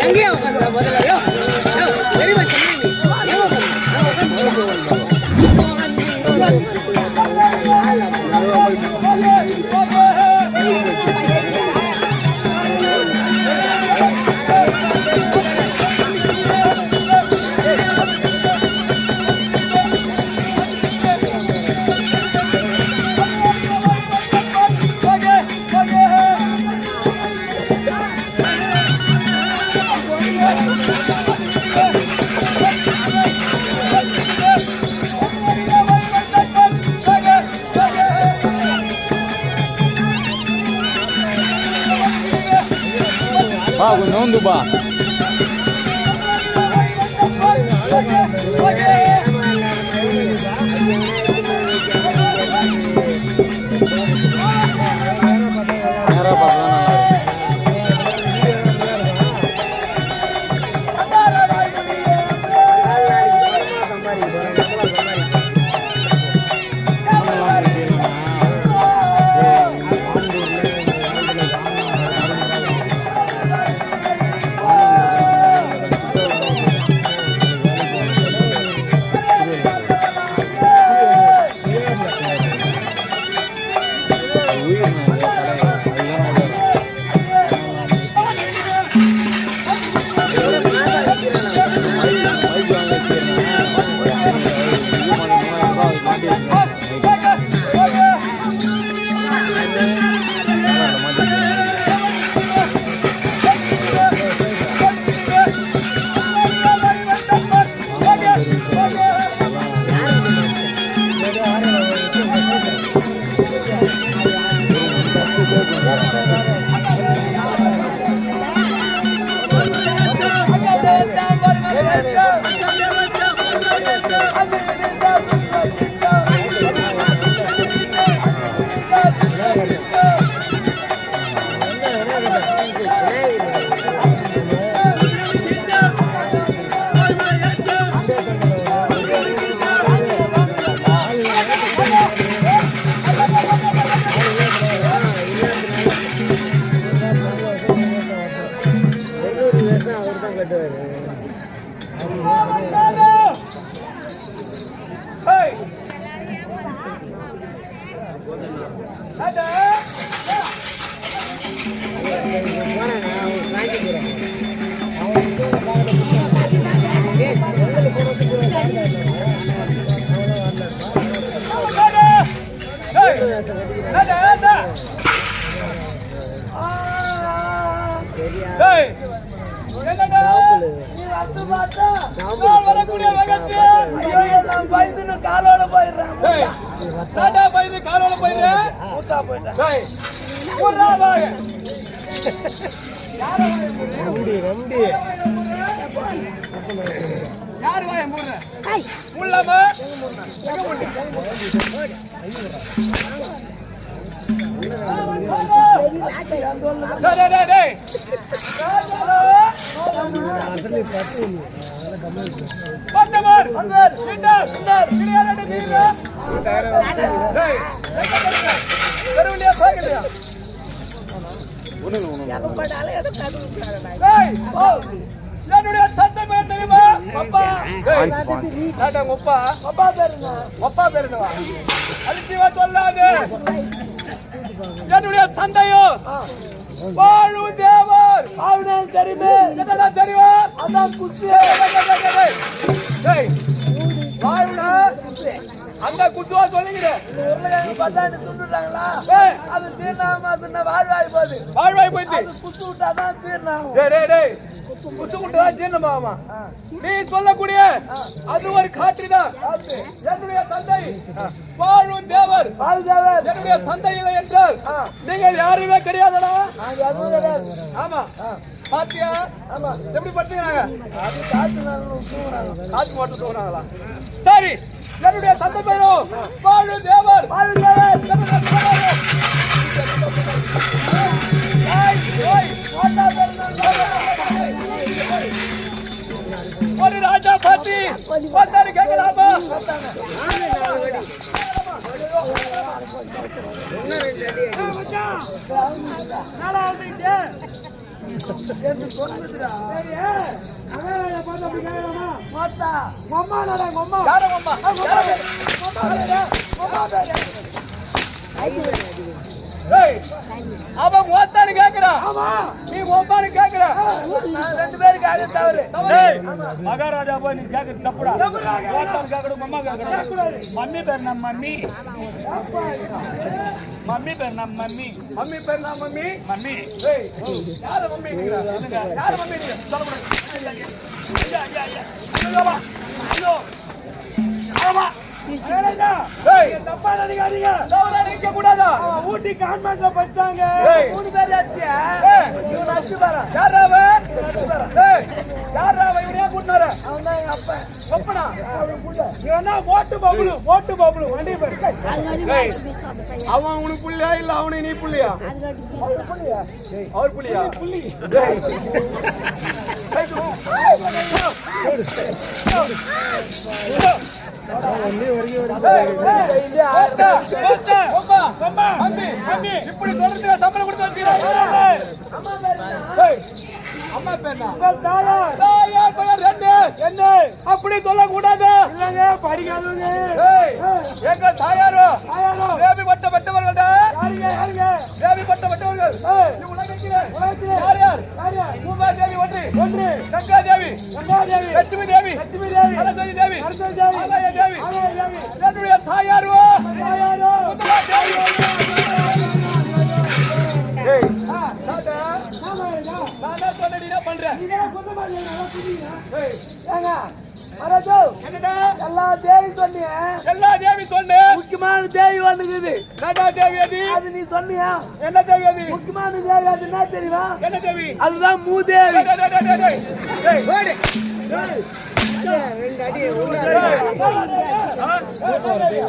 எங்கேயா முதல்ல கொஞ்சம் நோந்துப்பா காலோட போயிடுறேன் யாரு வாய மூடுற முள்ளமா என்னுடைய தந்தை பேர் தெரியுமா? அப்பா பேருவா அழிச்சிவா சொல்லாது. என்னுடைய தந்தையோ வாழு தேவர். தெரியுமே என்னடா தெரியுமா? அதான் குச்சி வாழுனா அந்த குச்சுவா சொல்லிக்கிறேன். பட்டாணி துண்டுட்டாங்களா அது தீர்ணாமா சொன்ன வாழ்வாய் போயிடுச்சு. குச்சு விட்டாதான் தீர்ணாகும். குச்சு விட்டுதான் தீர்ணமாமா. நீ சொல்லக்கூடிய அது ஒரு காட்சிதான். என்னுடைய தந்தை வாழும் தேவர். என்னுடைய தந்தை இல்லை என்றால் நீங்கள் யாருமே கிடையாதடா. ஆமா பாத்தியா? எப்படி படுத்துக்கிறாங்க? காத்து மட்டும் தூங்குறாங்களா? சரி, என்னுடைய தந்தை பேரோ வாழும் தேவர். ஒரு ராஜா பாத்தி கேட்கலாமா? நாடா வந்துட்டே என்று சொன்னதுடா. சரி அங்க பாத்து அப்படி கேக்குறமா மாத்தா அம்மா நாடா அம்மா யார அம்மா ஏய் அவன் ஓத்தானு கேக்குறா. ஆமா நீ ஓப்பானு கேக்குற. ரெண்டு பேருக்கு அது தவறு. ஏய் மகாராஜா போய் நீ கேக்குறது தப்புடா. ஓத்தானு கேக்குற அம்மா கேக்குற. மம்மி பேர் நம்ம மம்மி. மம்மி பேர் நம்ம மம்மி. மம்மி பேர் நம்ம மம்மி. மம்மி ஏய் யார மம்மி கேக்குறா? யார மம்மி நீ சொல்ல முடியாது. ஐயா ஐயா ஐயா ஐயோ ஐயோ ஆமா மகாராஜா ஏய் தப்பா நினைக்காதீங்க. தவறா நினைக்க கூடாதா? ஊட்டி கான்வென்ட்ல படிச்சாங்க. மூணு பேர் ஆச்சு. இவன் அச்சு பாரு. யாராவ? ஏய் யாராவ இவனே கூட்னாரு? அவன் தான் எங்க அப்பா. அப்பனா இவனா மோட்டு பபுளு வண்டி பாரு. ஏய் அவன் உனக்கு புள்ளியா இல்ல அவனே நீ புள்ளியா? அவர் புள்ளியா? அவர் புள்ளியா? புள்ளி. ஏய் இப்படி சொல்றது சம்பளம் கொடுத்து வச்சுக்கிறேன். அம்மா பேர் தாயார் பெயர் என்ன அப்படி சொல்லக்கூடாது. இல்லங்க படிக்காதவங்க. எங்க தாயாரோ தேவி பட்ட பெற்றவர்கள். தேவி பட்ட பெற்றவர்கள் உலகத்திலே யார் யார்? பூமா தேவி ஒன்று கங்கா தேவி லட்சுமி தேவி சரஸ்வதி தேவி ஆலய தேவி. என்னுடைய தாயாரோ முத்துமா தேவி. எல்லா தேவி சொன்ன முக்கியமான தேவி வந்துக்குது. தேவி அது நீ சொன்னியா? என்ன தேவி அது? முக்கியமான தேவி அது என்ன தெரியுமா? என்ன தேவி? அதுதான் மூதேவி.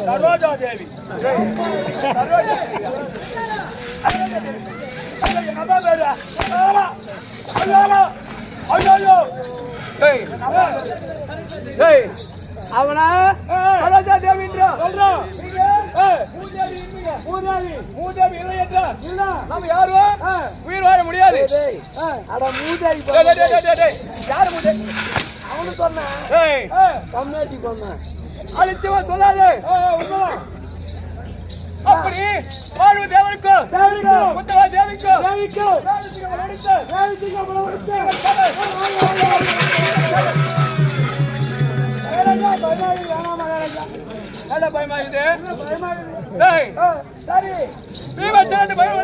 சரோஜா தேவி. அவனா சரோஜா தேவி சொல்றோம். மூதேவி இல்லை என்றால் நம்ம யாரும் உயிர் வாழ முடியாது. யாரு மூதேவி? அவனு சொன்ன அழிச்சவா சொல்லாது. அப்படி வாழ்வு தேவனுக்கும் முத்தவா தேவிக்கும் பயமாகுது. சரி பீமச்சரண்டு பயம்.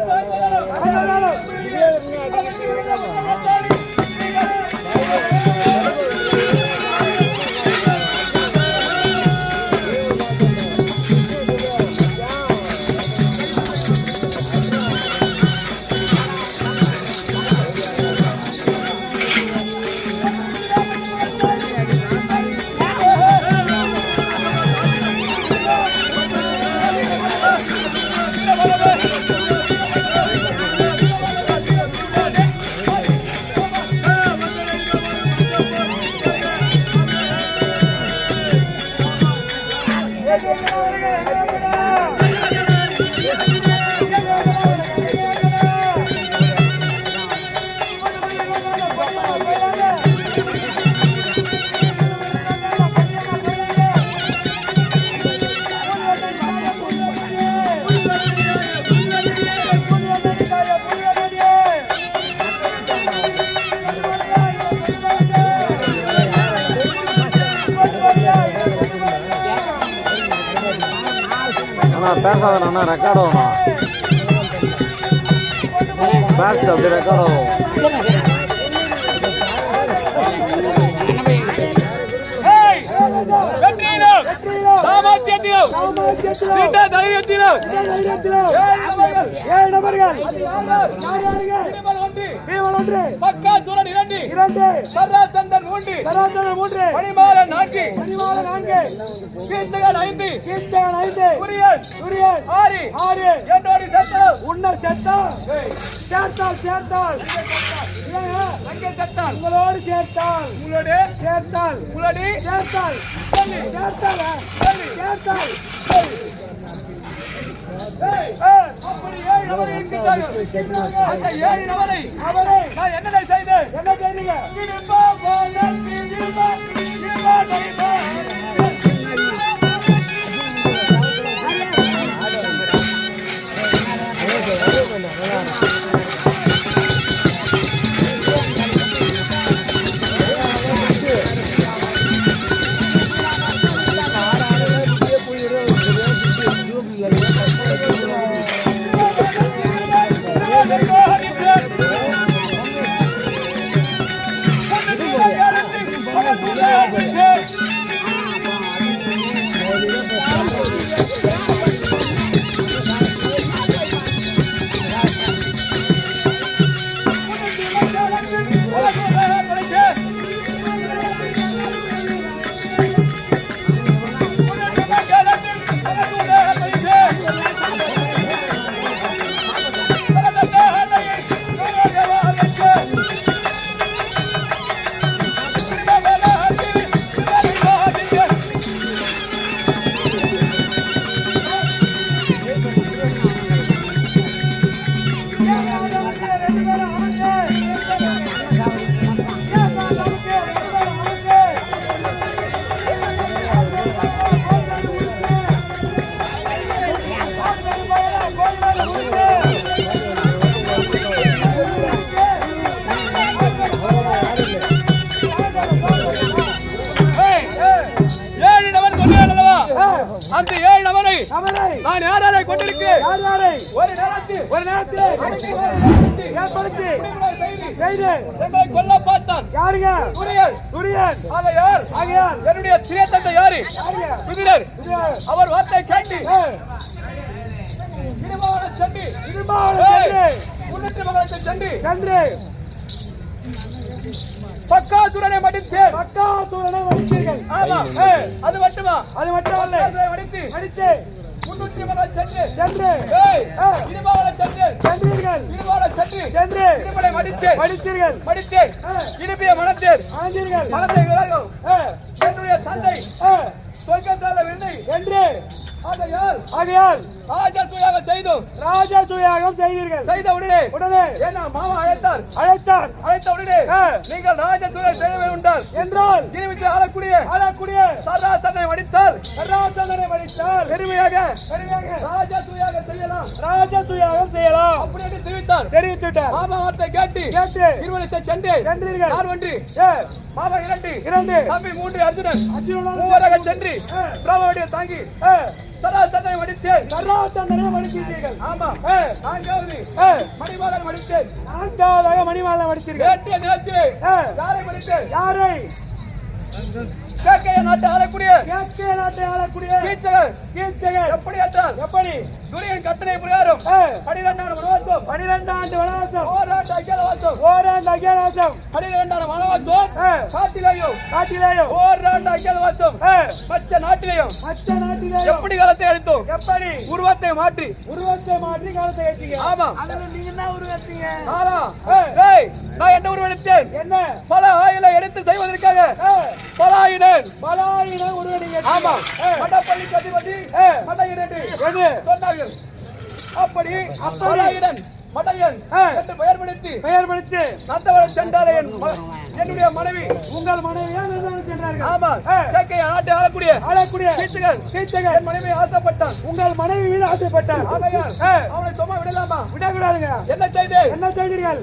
பேசாதண்ணா ரெக்கார்ட் ஆகணும். பேஸ்ட் அப்படி ரெக்கார்ட் ஆகும். அப்படி 7 நபரை இருக்கின்றார்கள். அந்த 7 நபரை நான் என்னதை செய்தேன்? என்ன செய்தீங்க? அந்த 7 நபரை நான் யாரை கொண்டிருக்கிறேன்? ஒரு நேரத்தில் ஏற்படுத்தி எங்களை கொல்ல பார்த்தான். யாருங்க? துரியன். ஆகையால் என்னுடைய திரைத்தந்தை யாரு? குதிரர். அவர் வார்த்தை கேட்டு சென்று பக்காசுரனை மடித்தேன். ஆமா, அது மட்டுமா? அது மட்டுமல்ல, மடித்து 300 மகள் சென்று மடித்தேன். இடுப்பிய மனத்தேன் என்னுடைய தந்தை சொர்க்கத்தால விருந்தை என்று ஆகையால் ராஜசூயாக செய்தீர்கள். செய்த உடனே என்ன மாமா அழைத்த உடனே நீங்கள் ராஜசூயாக செய்ய உண்டால் என்றால் ஜீவித்து ஆளக்கூடிய சராசனை மடித்தால் பெருமையாக ராஜசூயாக செய்யலாம் அப்படி என்று தெரிவித்தார். மாமா வார்த்தை கேட்டு இருவரை சென்றீர்கள். யார் ஒன்று? மாமா 2 தம்பி 3 அர்ஜுனன் மூவராக சென்று பிரபாவுடைய தாங்கி சராசனை மடித்தீர்கள். ஆமா, 4வது மணிமாலை மடித்தேன். 4வது மணிமாலை மடித்தீர்கள். நேற்றைய தினத்திலே யாரை மடித்தேன்? யாரை? கேக்கைய நாட்டை ஆளக்கூடிய கீச்சகர். எப்படி என்றால் துரியன் கட்டளை பிரகாரம் 12 ஆண்டு வனவாசம் ஓராண்டு அஜ்ஞாதவாசம் 12 ஆண்டு வனவாசம் காட்டிலேயும் ஓராண்டு அஜ்ஞாதவாசம் மற்ற நாட்டிலேயும் எப்படி காலத்தை அழித்தோம்? எப்படி உருவத்தை மாற்றி காலத்தை அழித்தீங்க? ஆமா, நீங்க என்ன உருவத்தீங்க? நான் என்ன உருவெடுத்தேன்? என்ன? பல ஆயிலை எடுத்து செய்வதற்காக பலாயினன் உருவெடுங்க. ஆமா, மடப்பள்ளி அதிபதி சொன்னார்கள். அப்படி பலாயினன் மடையன் என்று பெயர் படுத்தி நந்தவனம் சென்றாலே என்னுடைய மனைவி. உங்கள் மனைவியா சென்றார்கள்? ஆமா, கேக்கைய நாட்டை ஆளக்கூடிய கீச்சகன் என் மனைவி ஆசைப்பட்டான். உங்கள் மனைவி மீது ஆசைப்பட்டான். அவனை சும்மா விடலாமா? விடக்கூடாதுங்க. என்ன செய்தீர்கள்?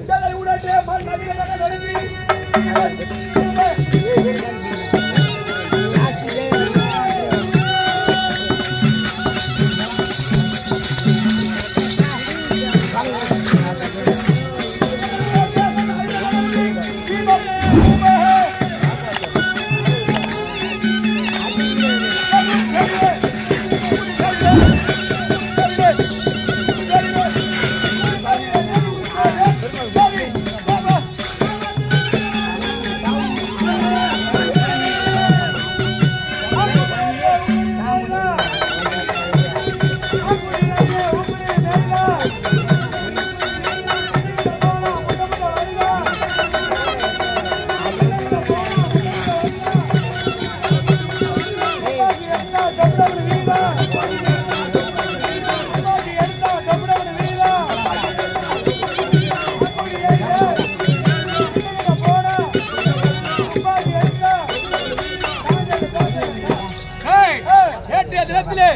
ஏற்றிய தினத்திலே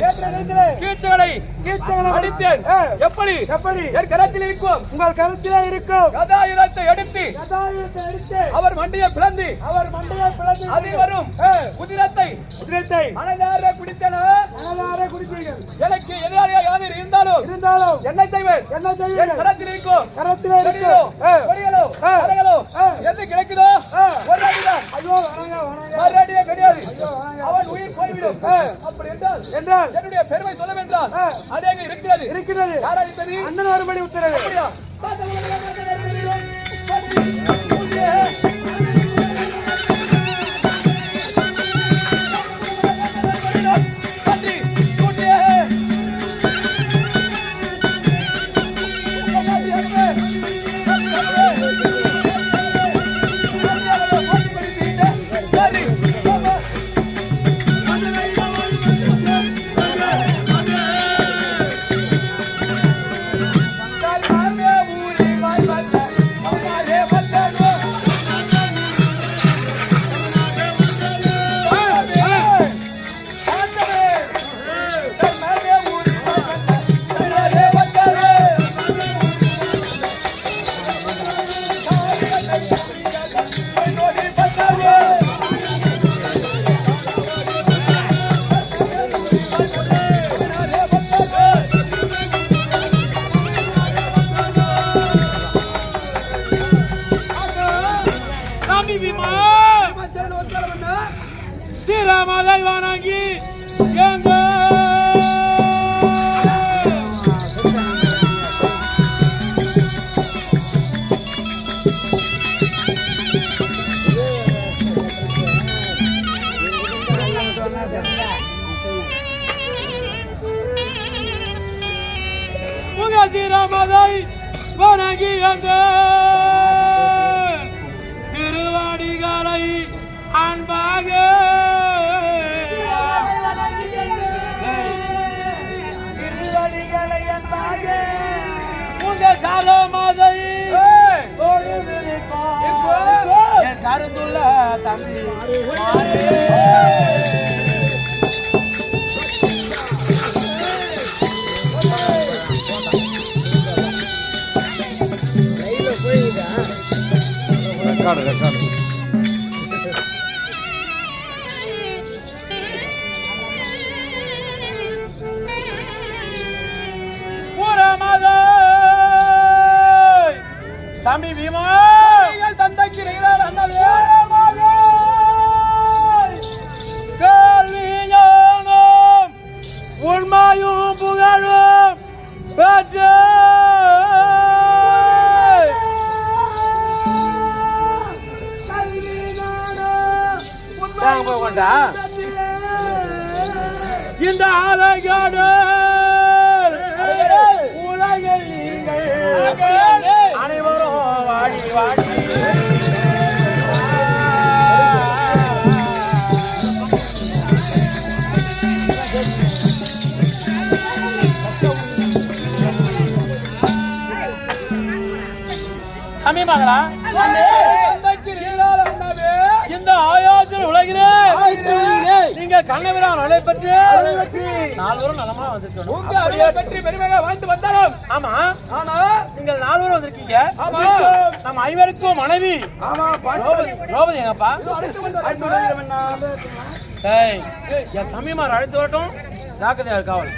கீச்சகளை அடித்தேன். எப்படி என் கரத்தில் இருக்கும் உங்கள் கருத்திலே இருக்கும் கதாயுதத்தை எடுத்து அவர் மண்டையை பிளந்து அதில் வரும் குதிரத்தை மனதார குடித்தன. எனக்கு எதிராளியாக யாரும் இருந்தாலும் என்ன செய்வேன்? என் கரத்தில் இருக்கும் எது கிடைக்குதோ ஒரு அடிதான். ஒரு அடியே கிடையாது. அவன் உயிர் போய்விடும். அப்படி என்றால் என்னுடைய பெருமை சொல்லவென்றால் அநேக இருக்கிறது. யார் அடிப்பது? அண்ணன் வரும்படி உத்தரவு. அப்படியா? திறமலை வணங்கி திறமலை வணங்கி திருவாடிகளை அன்பாக உங்கள் காலமாதை என் கருத்துள்ள தம்பி ரெக்கார்டு தம்பி பீமா தந்தைக்கு கேள்வியும் உண்மையும் புகழும் பெற்று இந்த ஆலகாடு உலகில் நீங்கள் அனைவரும் வாடி வாடி தம்பி மகளா இந்த ஆயாத்தில் உலகிலே நீங்க கண்ணபிரான் அலை பற்றி நால்வரும் நலமா பற்றி பெருமையாக வாழ்ந்து வந்தாலும் ஆமா ஆனா நீங்கள் நால்வரும் வந்திருக்கீங்க. ஆமா நம்ம ஐவருக்கும் மனைவி ஆமா திரௌபதி எங்கப்பா? என் தம்பிமார் அழைத்து வரட்டும். ஜாக்கிரதையா இருக்காவல்.